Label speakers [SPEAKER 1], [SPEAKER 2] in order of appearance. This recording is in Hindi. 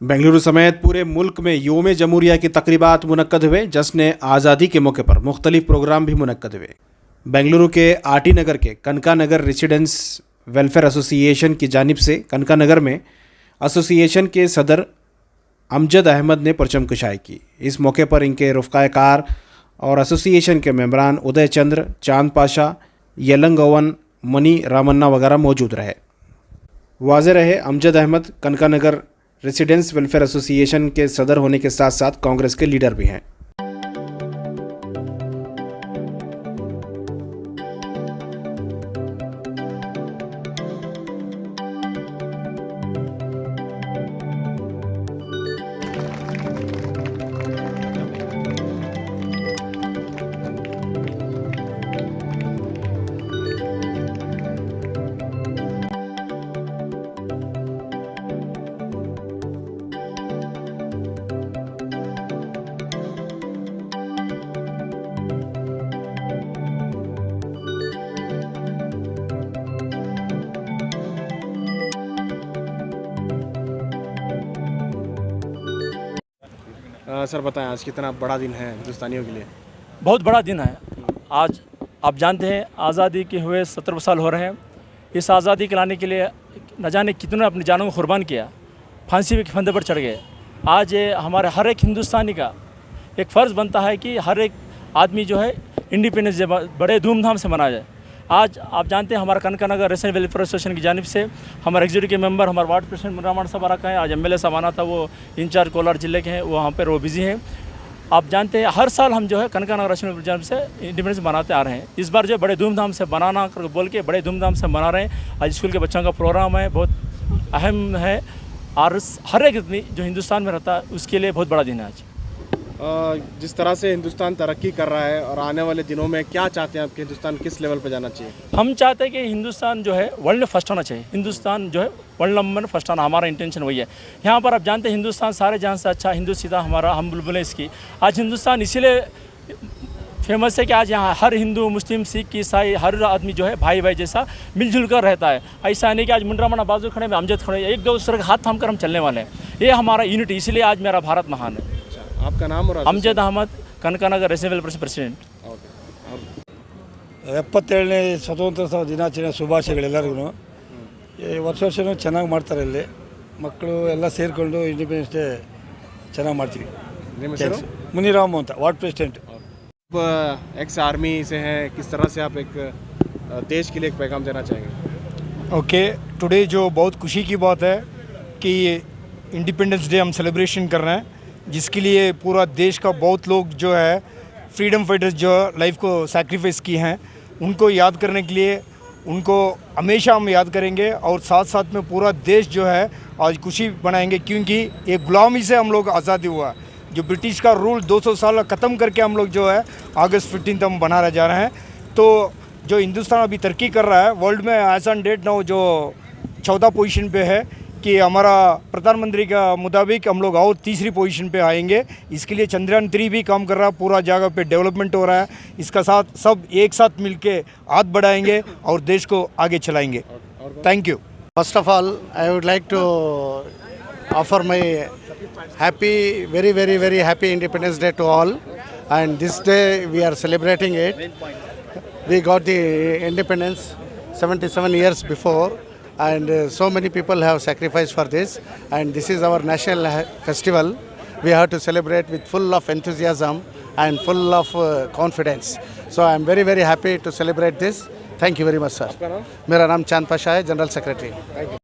[SPEAKER 1] बेंगलुरु समेत पूरे मुल्क में योम जमहूरिया की तकरीबात मुनक्कद हुए। जश्न आज़ादी के मौके पर मुख्तलिफ प्रोग्राम भी मुनक्कद हुए। बेंगलुरु के आरटी नगर के कनका नगर रेसिडेंस वेलफेयर एसोसिएशन की जानिब से कनका नगर में एसोसिएशन के सदर अमजद अहमद ने परचम कुशाई की। इस मौके पर इनके रफ़क़ाए कार और एसोसिएशन के मेंबरान उदय चंद्र, चांद पाशा, यलंगवन, मनी रामन्ना वगैरह मौजूद रहे। वाज़े रहे अमजद अहमद कनका नगर रेसिडेंस वेलफेयर एसोसिएशन के सदर होने के साथ साथ कांग्रेस के लीडर भी हैं। सर बताएं, आज कितना बड़ा दिन है हिंदुस्तानियों के लिए?
[SPEAKER 2] बहुत बड़ा दिन है आज। आप जानते हैं आज़ादी के हुए 17 साल हो रहे हैं। इस आज़ादी के लाने के लिए न जाने कितने अपनी जानों को कुर्बान किया, फांसी के फंदे पर चढ़ गए। आज ये हमारे हर एक हिंदुस्तानी का एक फ़र्ज़ बनता है कि हर एक आदमी जो है इंडिपेंडेंस डे बड़े धूमधाम से मनाया जाए। आज आप जानते हैं हमारा कनका नगर रेसिडेंस वेलफेयर एसोसिएशन की जानिब से हमारे एग्जीक्यूटिव मेंबर, हमारे वार्ड प्रेसिडेंट मुरामान साहब आ रखा है। आज एमएलए साहब आना था, वो इंचार्ज कोलार जिले के हैं, वो वहाँ पर वो बिज़ी हैं। आप जानते हैं हर साल हम जो है कनका नगर रेसिडेंस जानिब से इंडिपेंडेंस मनाते आ रहे हैं। इस बार जो बड़े धूमधाम से बनाना कर बोल के बड़े धूमधाम से मना रहे हैं। आज स्कूल के बच्चों का प्रोग्राम है, बहुत अहम है और हर एक जो हिंदुस्तान में रहता है उसके लिए बहुत बड़ा दिन है आज।
[SPEAKER 1] जिस तरह से हिंदुस्तान तरक्की कर रहा है और आने वाले दिनों में क्या चाहते हैं आपके, हिंदुस्तान किस लेवल पर जाना चाहिए?
[SPEAKER 2] हम चाहते हैं कि हिंदुस्तान जो है वर्ल्ड में फर्स्ट होना चाहिए। हिंदुस्तान जो है वर्ल्ड नंबर में फर्स्ट आना, हमारा इंटेंशन वही है। यहाँ पर आप जानते हैं हिंदुस्तान सारे जहाँ से अच्छा हिंदू सीता हमारा, हम बुलबुल इसकी। आज हिंदुस्तान इसीलिए फेमस है कि आज यहाँ हर हिंदू, मुस्लिम, सिख, ईसाई हर आदमी जो है भाई भाई जैसा मिलजुल कर रहता है। ऐसा नहीं कि आज मुंडरा मना बाजू खड़े में अमजद खड़े, एक दूसरे का हाथ थाम कर हम चलने वाले हैं। ये हमारा यूनिटी, इसलिए आज मेरा भारत महान है।
[SPEAKER 1] आपका नाम? और
[SPEAKER 2] अमजद अहमद, कनका नगर रेसिडेंस प्रेसिडेंट।
[SPEAKER 3] 77ನೇ ಸ್ವತಂತ್ರ ದಿನಾಚರಣೆ ಶುಭಾಶಯಗಳೆಲ್ಲರಿಗೂ. ಈ ವರ್ಷವೂ ಚೆನ್ನಾಗಿ ಮಾಡ್ತಾರೆ. ಇಲ್ಲಿ ಮಕ್ಕಳು ಎಲ್ಲ ಸೇರಿಕೊಂಡು ಇಂಡಿಪೆಂಡೆನ್ಸ್ ಡೇ ಚೆನ್ನಾಗಿ ಮಾಡ್ತೀವಿ.
[SPEAKER 1] ನಿಮ್ಮ ಹೆಸರು?
[SPEAKER 3] ಮುನಿರಾಮ್ ಅಂತ, ವಾರ್ಡ್ ಪ್ರೆಸಿಡೆಂಟ್।
[SPEAKER 1] एक्स आर्मी से हैं, किस तरह से आप एक देश के लिए एक पैगाम देना चाहेंगे?
[SPEAKER 4] ओके, टुडे जो बहुत खुशी की बात है कि इंडिपेंडेंस डे हम सेलिब्रेशन कर रहे हैं, जिसके लिए पूरा देश का बहुत लोग जो है फ्रीडम फाइटर्स जो लाइफ को सैक्रिफाइस किए हैं, उनको याद करने के लिए उनको हमेशा हम याद करेंगे। और साथ साथ में पूरा देश जो है आज खुशी बनाएंगे, क्योंकि एक गुलामी से हम लोग आज़ादी हुआ। जो ब्रिटिश का रूल 200 साल ख़त्म करके हम लोग जो है अगस्त 15 हम बना जा रहे हैं। तो जो हिंदुस्तान अभी तरक्की कर रहा है वर्ल्ड में, एज ऑन डेट नाउ जो 14 पोजीशन पे है, कि हमारा प्रधानमंत्री का मुताबिक हम लोग और तीसरी पोजीशन पे आएंगे। इसके लिए चंद्रयान 3 भी काम कर रहा है, पूरा जगह पे डेवलपमेंट हो रहा है। इसका साथ सब एक साथ मिलके हाथ बढ़ाएंगे और देश को आगे चलाएंगे। Thank you.
[SPEAKER 5] First of all, I would like to offer my very happy Independence Day to all. And this day we are celebrating it. We got the independence 77 years before, and so many people have sacrificed for this. And this is our national festival. We have to celebrate with full of enthusiasm and full of confidence. So I am very happy to celebrate this. Thank you very much, sir.
[SPEAKER 1] आपका नाम?
[SPEAKER 5] मेरा नाम चांद पाशा है, जनरल सेक्रेटरी।